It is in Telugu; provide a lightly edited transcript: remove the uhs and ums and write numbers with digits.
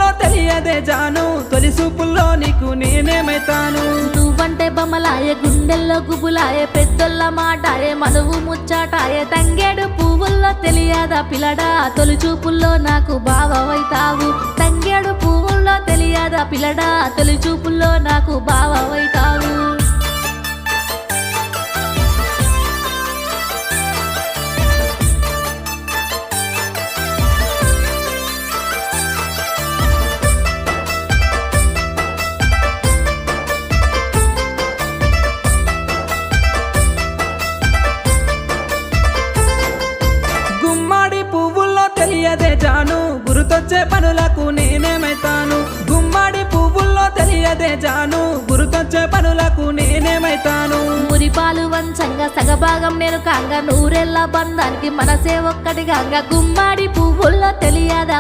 పువ్వుల్లో తెలియదే జాను తొలి చూపుల్లో నీకు నేనేమైతాను నువ్వంటే బొమ్మలాయే గుండెల్లో గుబులాయే పెద్దోళ్ళ మాటాయే మనువు ముచ్చాటాయే తంగేడు పువ్వుల్లో తెలియదా పిల్లడా తొలి చూపుల్లో నాకు బావవైతావు తంగేడు పువ్వుల్లో తెలియదా పిల్లడా తొలి చూపుల్లో నాకు బావవైతావు గుమ్మడి పువ్వుల్లో తెలియదే జాను గుర్తొచ్చే పనులకు నేనేమైతాను గుమ్మడి పువ్వుల్లో తెలియదే జాను గుర్తొచ్చే పనులకు నేనేమైతాను మురిపాలు వంచంగా సగభాగం నేను కాంగా నూరెళ్ళ బంధానికి మనసే ఒక్కటిగా గుమ్మడి పువ్వుల్లో తెలియదా